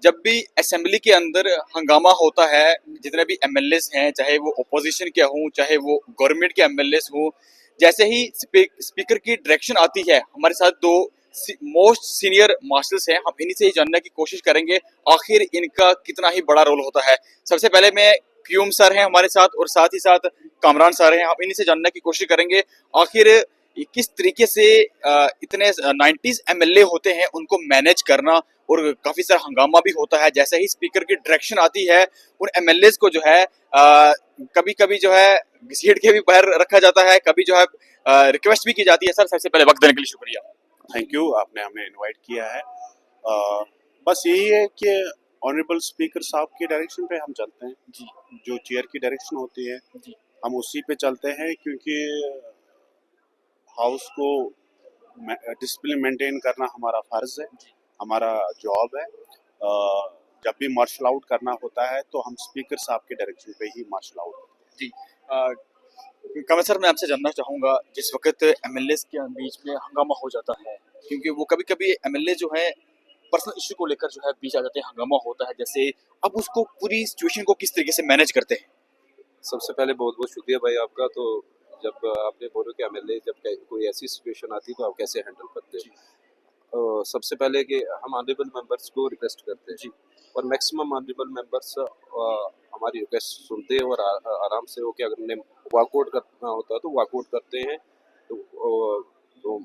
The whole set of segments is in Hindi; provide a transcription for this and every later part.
जब भी असेंबली के अंदर हंगामा होता है, जितने भी एमएलएस हैं, चाहे वो अपोजिशन के हों, चाहे वो गवर्नमेंट के एमएलएस हों, जैसे ही स्पीकर की डायरेक्शन आती है, हमारे साथ दो मोस्ट सीनियर मार्शल्स हैं, हम इन्हीं से ही जानने की कोशिश करेंगे आखिर इनका कितना ही बड़ा रोल होता है। सबसे पहले मैं क्यूम सर हैं हमारे साथ और साथ ही साथ कामरान सर हैं, हम इन्हीं से जानने की कोशिश करेंगे आखिर किस तरीके से इतने 90s एमएलए होते हैं उनको मैनेज करना, और काफी सारा हंगामा भी होता है। जैसे ही स्पीकर की डायरेक्शन आती है उन एमएलए को जो है कभी कभी जो है घसीट के भी बाहर रखा जाता है, कभी जो है रिक्वेस्ट भी की जाती है। सर सबसे पहले वक्त देने के लिए शुक्रिया। थैंक यू, आपने हमें इनवाइट किया है। बस यही है कि ऑनरेबल स्पीकर साहब की डायरेक्शन पे हम चलते हैं जी जो चेयर की डायरेक्शन होती है जी हम उसी पे चलते हैं, क्योंकि हाउस को डिसिप्लिन मेंटेन करना हमारा फर्ज है, हमारा जॉब है। जब भी मार्शल आउट करना होता है तो हम स्पीकर साहब के डायरेक्शन पे ही मार्शल आउट करते जी। कमल सर, मैं आपसे जानना चाहूंगा, जिस वक्त एमएलए के बीच में हंगामा हो जाता है, क्योंकि वो कभी कभी एमएलए जो है पर्सनल इश्यू को लेकर जो है बीच आ जाते हैं, हंगामा होता है, जैसे अब उसको पूरी सिचुएशन को किस तरीके से मैनेज करते हैं? सबसे पहले बहुत बहुत शुक्रिया भाई आपका। तो जब आपने बोला कि एमएलए जब कोई ऐसी सिचुएशन आती है तो आप कैसे हैंडल करते जी हो, सबसे पहले कि हम ऑनरेबल मेंबर्स को रिक्वेस्ट करते हैं जी और मैक्सिमम ऑनरेबल मेंबर्स हमारी रिक्वेस्ट सुनते हैं और आराम से हो के अगर उन्हें वॉकआउट करना होता है तो वॉकआउट करते हैं। तो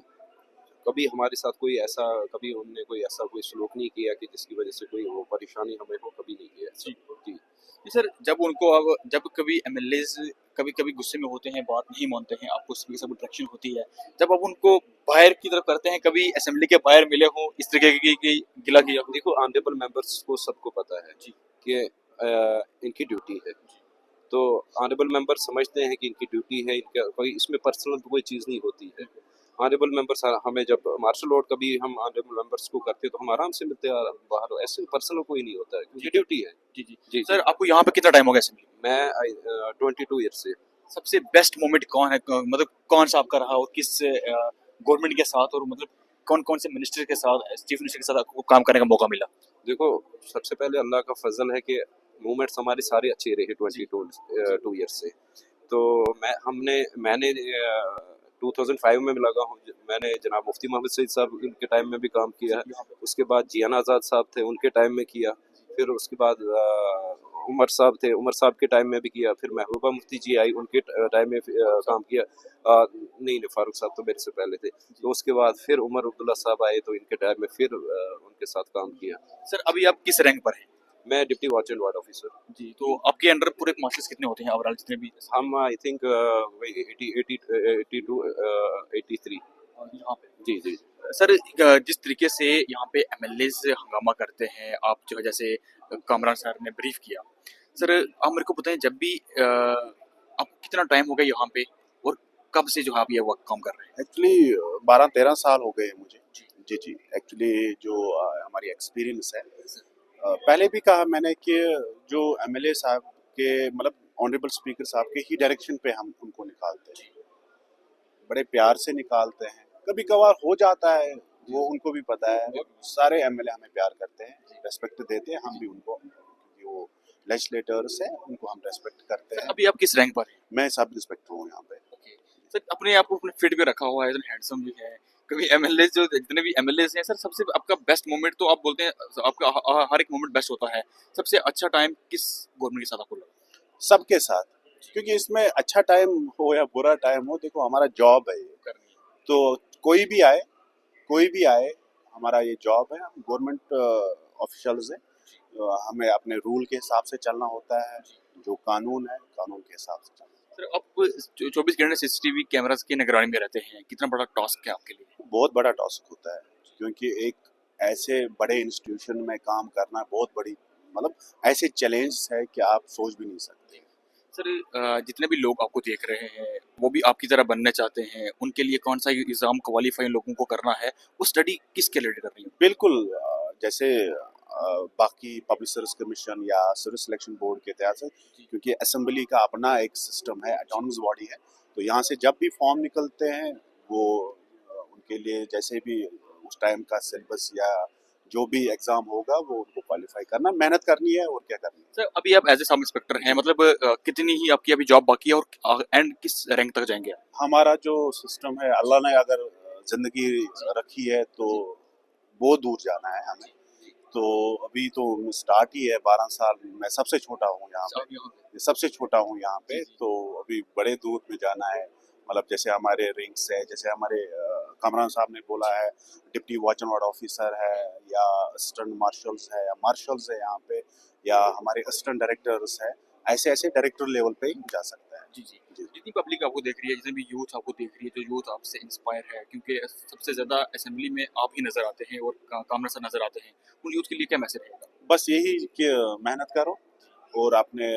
कभी हमारे साथ कोई ऐसा कभी उनने कोई ऐसा कोई सलूक नहीं किया कि जिसकी वजह से कोई वो परेशानी हमें हो, कभी नहीं किया ऐसा। जी जी जी। सर जब उनको अब जब कभी एमएलए कभी कभी गुस्से में होते हैं, बात नहीं मानते हैं, आपको उसकी सब डायरेक्शन होती है, जब अब उनको बाहर की तरफ करते हैं, कभी असेंबली के बाहर मिले हो इस तरीके की गिला किया हो? देखो, ऑनरेबल मेंबर्स को सबको पता है जी कि इनकी ड्यूटी है। तो ऑनरेबल मेंबर समझते हैं कि इनकी ड्यूटी है, इनका कोई इसमें पर्सनल कोई चीज़ नहीं होती है। ऑनरेबल मेंबर्स हमें जब मार्शल आर्ट कभी हम ऑनरेबल मेंबर्स को करते हैं तो हम आराम से मिलते हैं बाहर, ऐसे पर्सनल कोई नहीं होता है, जी ये ड्यूटी है। जी जी। जी सर जी। आपको यहाँ पे कितना टाइम हो गया असेंबली? मैं 22 ईयर से। सबसे बेस्ट मोमेंट कौन है, मतलब कौन सा आपका रहा, और किस गवर्नमेंट के साथ, और मतलब कौन कौन से मिनिस्टर के साथ, चीफ मिनिस्टर के साथ आपको काम करने का मौका मिला? देखो, सबसे पहले अल्लाह का फजल है कि मूवमेंट्स हमारे सारे अच्छे रहे 22 ईयर से। तो मैंने 2005 में भी लगा हूँ। मैंने जनाब मुफ्ती मोहम्मद सईद साहब उनके टाइम में भी काम किया है। उसके बाद जियान आज़ाद साहब थे, उनके टाइम में किया। फिर उसके बाद उमर साहब थे, उमर साहब के टाइम में भी किया। फिर महबूबा मुफ्ती जी आई, उनके टाइम में काम किया। नहीं नहीं, फारूक साहब तो मेरे से पहले थे। तो उसके बाद फिर उमर अब्दुल्ला साहब आए तो इनके टाइम में फिर उनके साथ काम किया। सर अभी आप किस रैंक पर हैं? मैं deputy watch and ward officer. जी, तो आपके अंडर पूरे मार्शल्स कितने होते हैं ओवरऑल, जितने भी? हम आई थिंक 82 83। यहाँ पे जी जी। सर जिस तरीके से यहाँ पे एमएलए हंगामा करते हैं, आप जो है जैसे कामरान सर ने ब्रीफ किया, सर आप मेरे को बताएं, जब भी आप कितना टाइम हो गया यहाँ पे, और कब से जो है आप ये वर्क काम कर रहे हैं? एक्चुअली 12-13 साल हो गए मुझे। जी जी जी। एक्चुअली जो हमारी एक्सपीरियंस है, पहले भी कहा मैंने कि जो एमएलए साहब के मतलब ऑनरेबल स्पीकर साहब के ही डायरेक्शन पे हम उनको निकालते हैं, बड़े प्यार से निकालते हैं। कभी कभार हो जाता है, वो उनको भी पता है। सारे एमएलए हमें प्यार करते हैं, रेस्पेक्ट देते हैं, हम भी उनको, क्योंकि वो लेजिस्लेटर्स हैं, उनको हम रेस्पेक्ट करते सर हैं। अभी आप किस रैंक पर हैं? मैं सब इंस्पेक्टर हूँ यहाँ पे। ओके। सर अपने आप को अपने फिट पे रखा हुआ है, हैंडसम भी है। कभी एमएलए जो जितने भी एमएलए हैं सर, सबसे आपका बेस्ट मोमेंट, तो आप बोलते हैं आपका हर एक मोमेंट बेस्ट होता है, सबसे अच्छा टाइम किस गवर्नमेंट के साथ आपको लगा? सबके साथ, क्योंकि इसमें अच्छा टाइम हो या बुरा टाइम हो, देखो हमारा जॉब है ये। करनी है। तो कोई भी आए, कोई भी आए, हमारा ये जॉब है। हम गवर्नमेंट ऑफिशियल्स हैं, हमें अपने रूल के हिसाब से चलना होता है। जो कानून है, कानून के हिसाब से चलना। सर आप 24 घंटे सीसीटीवी कैमरास की निगरानी में रहते हैं, कितना बड़ा टास्क है आपके लिए? बहुत बड़ा टास्क होता है, क्योंकि एक ऐसे बड़े इंस्टीट्यूशन में काम करना बहुत बड़ी, मतलब ऐसे चैलेंज है कि आप सोच भी नहीं सकते। सर जितने भी लोग आपको देख रहे हैं, वो भी आपकी तरह बनना चाहते हैं, उनके लिए कौन सा एग्जाम क्वालिफाई लोगों को करना है, वो स्टडी किसके रिलेटेड कर रही है? बिल्कुल, जैसे बाकी पब्लिक सर्विस कमीशन या सिविल सिलेक्शन बोर्ड के तहत से, क्योंकि असेंबली का अपना एक सिस्टम है, ऑटोनमस बॉडी है। तो यहाँ से जब भी फॉर्म निकलते हैं, वो उनके लिए जैसे भी उस टाइम का सिलेबस या जो भी एग्ज़ाम होगा वो उनको क्वालिफाई करना, मेहनत करनी है और क्या करनी है। सर अभी आप एज ए सब इंस्पेक्टर हैं, मतलब कितनी ही आपकी अभी जॉब बाकी है और एंड किस रैंक तक जाएंगे आप? हमारा जो सिस्टम है, अल्लाह ने अगर ज़िंदगी रखी है तो बहुत दूर जाना है हमें। तो अभी तो स्टार्ट ही है, 12 साल, मैं सबसे छोटा हूँ यहाँ पे, सबसे छोटा हूँ यहाँ पे, तो अभी बड़े दूर में जाना है। मतलब जैसे हमारे रिंग्स है, जैसे हमारे कमरान साहब ने बोला है, deputy watch and ward officer है, या असिस्टेंट मार्शल्स है, या मार्शल्स है यहाँ पे, या हमारे असिस्टेंट डायरेक्टर्स है, ऐसे ऐसे डायरेक्टर लेवल पे ही जा सकता है। जी जी। जितनी पब्लिक आपको देख रही है, जितनी भी यूथ आपको देख रही है, जो यूथ आपसे इंस्पायर है, क्योंकि सबसे ज़्यादा असेंबली में आप ही नज़र आते हैं और कामरान सर नज़र आते हैं, उन यूथ के लिए क्या मैसेज रहेगा? बस यही कि मेहनत करो और अपने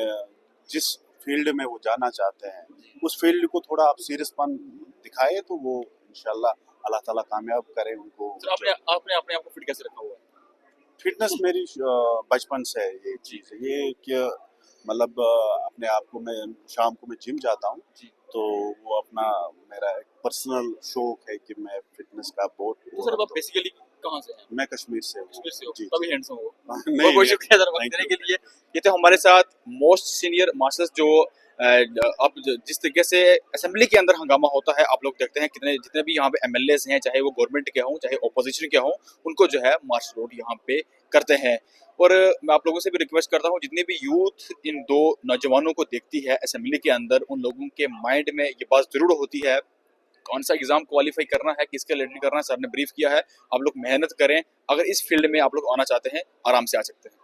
जिस फील्ड में वो जाना चाहते हैं उस फील्ड को थोड़ा आप सीरियसपन दिखाए तो वो इंशाल्लाह अल्लाह ताला कामयाब करे उनको। सर आपने आपने अपने आप को फिट कैसे रखा हुआ है? फिटनेस मेरी बचपन से है ये चीज़ है, ये कि मतलब अपने आप को मैं शाम को मैं जिम जाता हूँ, जी। तो वो अपना मेरा एक पर्सनल शौक है कि मैं फिटनेस का बहुत तो सर आप बेसिकली कहाँ से हैं? मैं कश्मीर से हूँ। कश्मीर से हो, जी, तभी जी। हैंडसम हो। नहीं, बहुत बहुत नहीं, शुक्रिया सर वक्त thank देने you। के लिए। ये तो हमारे साथ मोस्ट सीनियर मास्टर्स जो अब जिस तरीके से असेंबली के अंदर हंगामा होता है, आप लोग देखते हैं कितने जितने भी यहाँ पे एमएलएस हैं, चाहे वो गवर्नमेंट के हों, चाहे ओपोजिशन के हों, उनको जो है मार्च रोड यहाँ पे करते हैं। और मैं आप लोगों से भी रिक्वेस्ट करता हूँ, जितने भी यूथ इन दो नौजवानों को देखती है असेंबली के अंदर, उन लोगों के माइंड में ये बात जरूर होती है कौन सा एग्जाम क्वालिफाई करना है, किसके रिलेटेड करना है, सर ने ब्रीफ किया है। आप लोग मेहनत करें, अगर इस फील्ड में आप लोग आना चाहते हैं, आराम से आ सकते हैं।